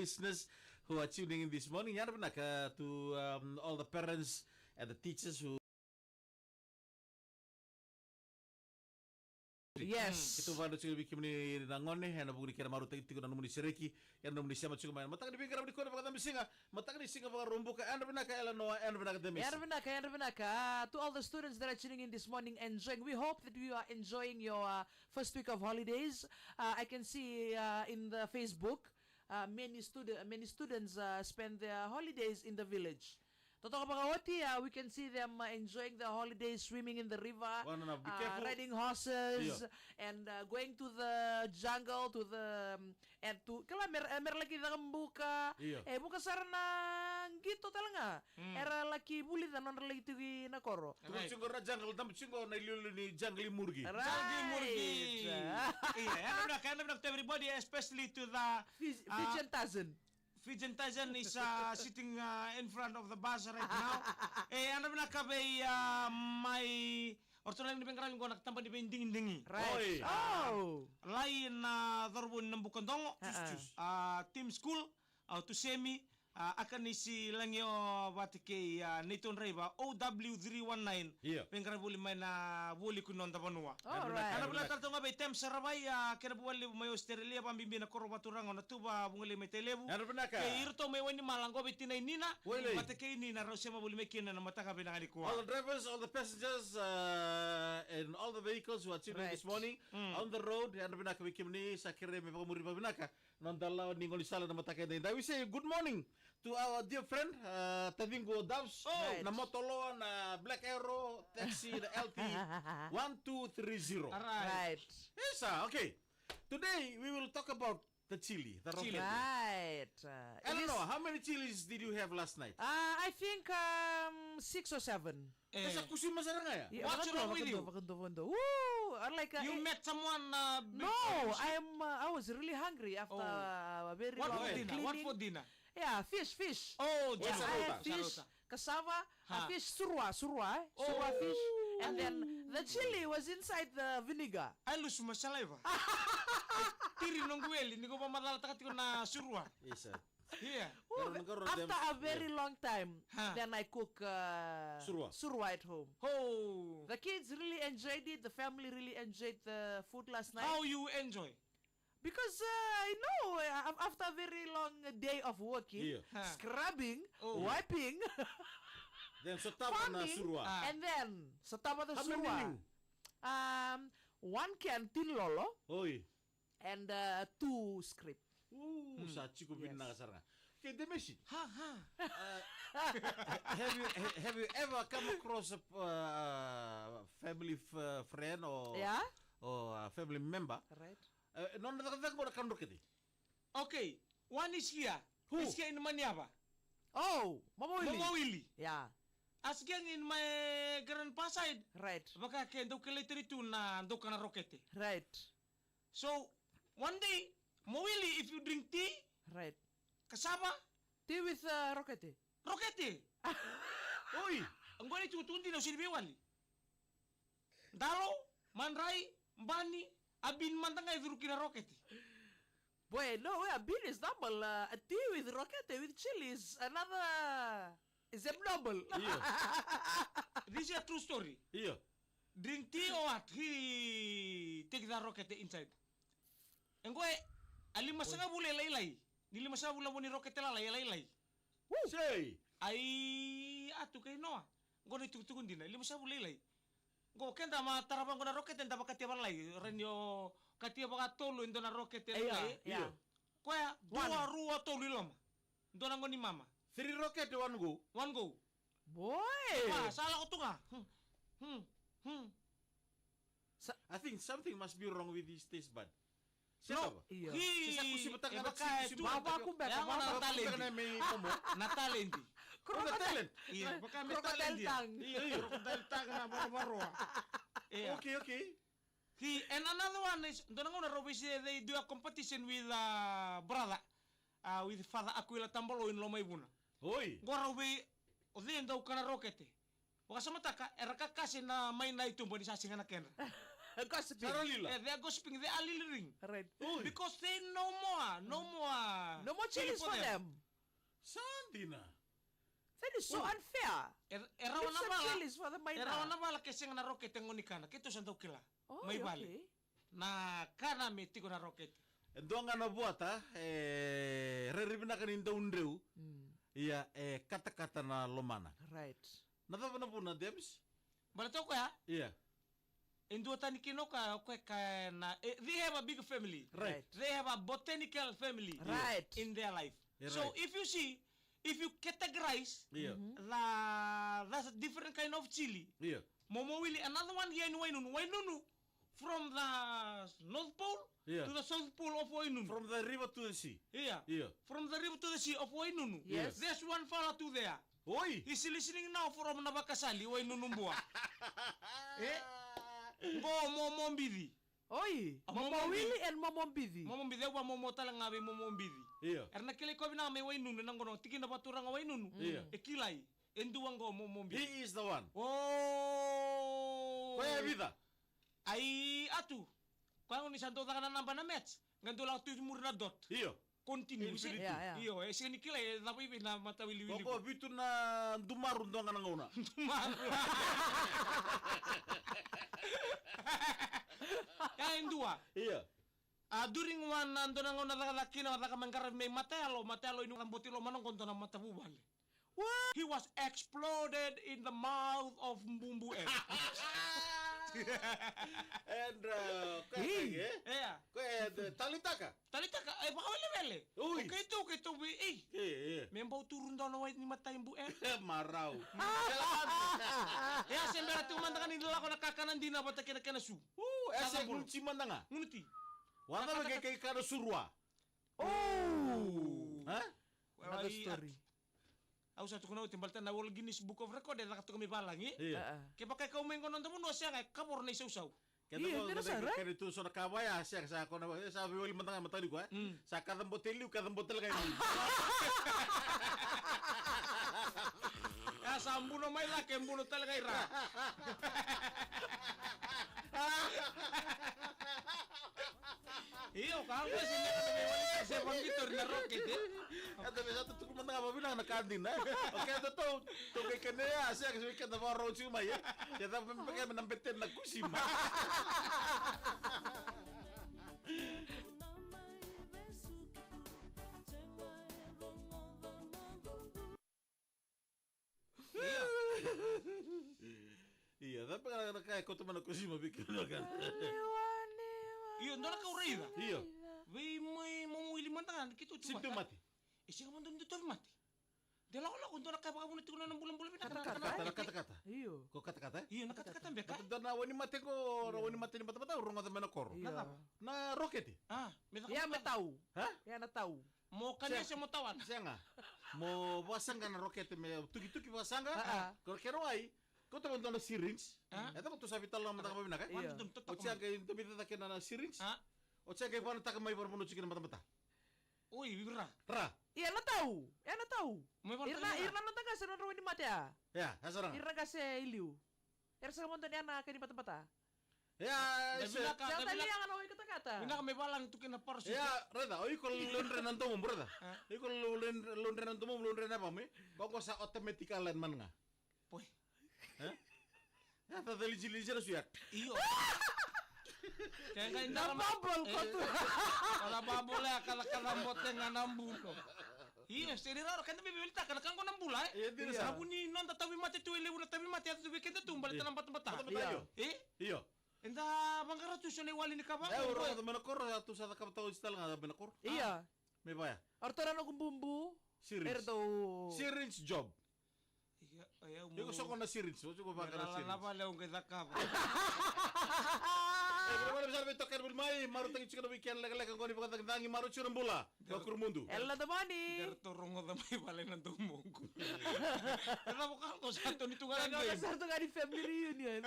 listeners who are tuning in this morning. Yan benak to all the parents and the teachers who Yes. Itu vado chile biki mni nangone hena bugri kera maru tiki na numuni sereki ya numuni sama chuma mataka di bingara di kona pakata misinga mataka di singa pakata rumbuka anda benaka ela no anda benaka demis To all the students that are tuning in this morning, enjoying. We hope that you are enjoying your first week of holidays. I can see in the Facebook many students spend their holidays in the village. Totoo Pakawati, we can see them enjoying the holidays, swimming in the river, Be careful. riding horses, and going to the jungle, to the and to kala mer lagi buka buka sarana gitu talaga. Era laki buli da non lagi tugi na koro. Chungo na jungle dam chungo na ilulu ni jungle murgi. Jungle murgi. Yeah, and everybody, especially to the Fijian Tazen. Fijian Tazen is sitting in front of the bus right now. Ano na kabay my ortolang ni pengkaral ko nagtampan di bending-dingi. Right. Oh. Lain na darbon ng bukandongo. Team school to semi akan isi lang yo batike Nathan Reba OW319 pengkaral buli may na buli kunon tapanua. Alright. Ano pala tarto nga bay tem sarabay kena buwali may Australia pambimbi na korbaturang na tuba bungali may telebu. Ano pala ka? Kay irto may wani malanggo bitinay nina. Wala. Matake ni na raw siya mabuli may kina na mataka binangali ko. All the drivers, all the passengers, and all the vehicles who are tuning in this morning on the road, and binaka wikimni sa kire may pakamuri pa binaka non dalaw ningol sala na matake din. We say good morning to our dear friend Tavingo Dabs na Motoloa na Black Arrow taxi na LT 1230. Right. Yes, okay. Today we will talk about the chili, the rocket. Right. I don't know, how many chilies did you have last night? I think 6 or 7. Kasi kusin masarap nga ya? What's wrong with you? Maganda. Woo! Like You met someone No, I was really hungry after a very long cleaning. What for dinner? Yeah, fish. Oh, Yes, I had saluta. fish, cassava, fish surwa, Oh. fish, and then the chili was inside the vinegar. I lose my saliva. Tiri nung gweli, hindi ko pa malalatakat ko na surwa. Yes, sir. Yeah. After a very long time, then I cook surwa at home. Oh. The kids really enjoyed it. The family really enjoyed the food last night. How you enjoy? Because after a very long day of working, scrubbing, wiping, then sa tapa na farming, surwa. and then sa tapa na How many surwa, meaning? 1 can tinlolo Oy. and 2 script. Sa chiko bin nakasara. Okay, Demeshi. Ha. Have you ever come across a family friend or a family member? Right. Non natatak mo na kandor kiti. Okay. One is here. Who? Is here in Maniaba. Oh, Mama Willie. Mama Willie. Yeah. As again in my grandpa side. Right. Baka kendo kaliteri tu na ando ka na rokete. Right. So, one day, Mama Willie, if you drink tea, Right. kasama, Tea with rokete. rokete. Oy. Ang gani tutundi na sinibiwali. Dalo, manray, bani, abin mantangay through kina rokete. Boy, no, bean is double. A tea with rokete with chili is another. Is abnormal. This is a true story. Iyo. Drink tea or what? He take the rocket inside. And go, alimasanga bule laylay. Nilimasanga bula mo ni rocket laylay. Say. Ay, atu kay Noah. Go ni tuktukun din. Limasanga bula laylay. Go, kenda matarabang ko na rocket and tabakatiya balay. Renyo, katiya baka tolo indo na rocket laylay. Yeah. Kuya, dua ruwa tolo ilama. Indo na ni mama. 3 rocket, 1 go. One go. Boy. Salah ko to nga. I think something must be wrong with his taste bud. No. Iya. Sisa kusi batang anak Baka si Baba ko ba? Yan Baka nga natalent. na may kumo. Natalent. Talent. Iya, baka may Crocodile talent yan. tongue. Iya. Crocodile tongue na baro-baro. Yeah. Okay. And another one is, doon nga na Robis, they do a competition with brother, with Father Aquila Tambolo in Lomay Buna. Oy. Gua Robi, o din daw ka na rocket eh. Baka sa mata ka, era ka kasi na may na itumbo ni sasing anak yan. Gossiping. Saralila. They are gossiping, they are littering. Right. Because they no more. No more chilies for them. Santina. That is so unfair. Era Give wana some bala. chilies for the Era wana maina. bala kasi nga na rocket ang unikana. Kito sa daw kila. Oh, May okay. bali. Na kana may tigo na rocket. Endo nga na buat reribina kan inda undreu. Iya kata-kata na lomana. Right. Nata pa na po na Debs? Balato ko ya. Iya. Indua tani kino ka na they have a big family. Right. They have a botanical family. Right. In their life. Yeah, So right. if you categorize Iya. that's a different kind of chili. Iya. Momo Willie, another one here in Wainunu. Wainunu, from the North Pole Yeah. to the South Pole of Wainunu. From the river to the sea. Yeah. Iya. From the river to the sea of Wainunu. Yes. There's one fella to there. Oi. He's listening now from Nabakasali, Wainunu Mbua. Momo Mbidi. Oi. Momo Momo Mbidi. Willie and Momo Mbidi. Momo Mbidi, wa Momo Talangabe, Momo Mbidi. Iya. Erna kile ko na may Wainunu nang gono tiki na batura nga Wainunu. Yeah. Ekilay. Enduang go Momo Mbidi. He is the one. Oh. Kaya vida. Ay atu. Kung ni santo ka na namba na match. Ganto lang tu mur na dot. Iya. Continue. Infinity. Yeah, yeah. Iyo, sini kila tapi na mata wili-wili. Koko bitu na dumarun doang nga ngauna. Yang dua. Iya. During one nando nang nakalaki na nakamangkara may matelo inu kambuti lo manong konto na mata bubal. What? He was exploded in the mouth of Mbumbu F. And Hey. Yeah. talitaka. Talita ka baka wele. Uy. Okay to be Iya. membaw turun daw na white ni mata yung buer. Marau. Ya sembera tu mandangan ni dala ko nakakanan din na bata kina su. Ese Sasabul. kunci mandanga. Ngunuti. Wana bagi kay kana surwa. Oh. Hah? Another story. Aku satu kena timbal tan World Guinness Book of Record dan kata kami balangi. Iya. Kaya pakai kau main konon tamu siya kay kabor na isaw-saw. Kaya Iya, mo interesar, kada kaya itu sona kabaya siya sa ako na sabi wali mandanga matali ko sa kadang botel kay mo. Ya sambu na may laki mbuno talaga ira. Iyo kalau sih may wali kasi panggitor na rocket eh. Kata bisa tu tukul mandanga ba bilang nakandin na. Okay to kay kanaya siya kasi kita ba road siya may. Ya ta pakai menampeten na kusima. Iya, tapi kalau kaya ko teman ako si mabikir kan. Iyo ndona ka urida. Iya. Wei may mumuili mantangan kito tu. Sinto mati. Isi ka man dito mati. Dela ko kung ndona ka baka mo nitikunan ng bulan-bulan Kata-kata. Iyo. Kok kata-kata? Iyo nakata-kata mbeka. Kata na wani mate ko, wani mate ni mata-mata urong ata menakor. Iya. Na rocket. Ya mataw. Ha? Ya nataw. Mau kanya siya mo tawan. Siya nga. Mo wasanga na rocket me tuki-tuki wasanga. Kalau kero ay ko to na syringe. Eta mo to sabi talo mata ka binaka. Iya. O siya kay tumita ta na syringe. O siya kay paano ta ka may parmo chicken mata-mata. Uy, bibira. Ra. Iya nataw. Ya nataw. May Irna nataga sa nonro ni mata. Ya, asarang. Irna kasi iliu. Sa montan ya na kani mata-mata. Ya, Dabila ka, Siya tali dabila. yang ano kata-kata. Bina kami balang tu kina parsi. Ya, reda, oi kol londre nanto mo, brada. Oi kol londre nanto mo, londre na pa me. Koko sa automatical man nga. Poy. Ha? Ya, ta dali-dali na suya. Iyo. Kaya nga hindi Nababol ko to. Wala babole akala kalambote nga nambulo. Iya, seri raro kan bibili ta kan ko nang bulay. Iya, di Iya. Sabu ni non tatawi mati tu ile una tawi mati atu weekend tu balik tanam bata. Iya. Iyo. Enda mangkara tu sone wali ni kaba. Ya, uro ta menakor tu sa ka tawo istal nga menakor. Iya. Me baya. Ortoran ko bumbu. Syringe. Erdo. Syringe job. Iya, ayaw mo. Yo ko na syringe, so ko ba ka na syringe. Lapa leong kita kaba. Pero bisa tocar bulmai, maru tangi chikana weekend lag ko ni pagka tangi maru churang bola. Ko kurmundu. Ella the money. Der torong da may balay ng tumongko. Pero mo ka ko sa to ni tungalan Kaya game. sa to nga ni family reunion.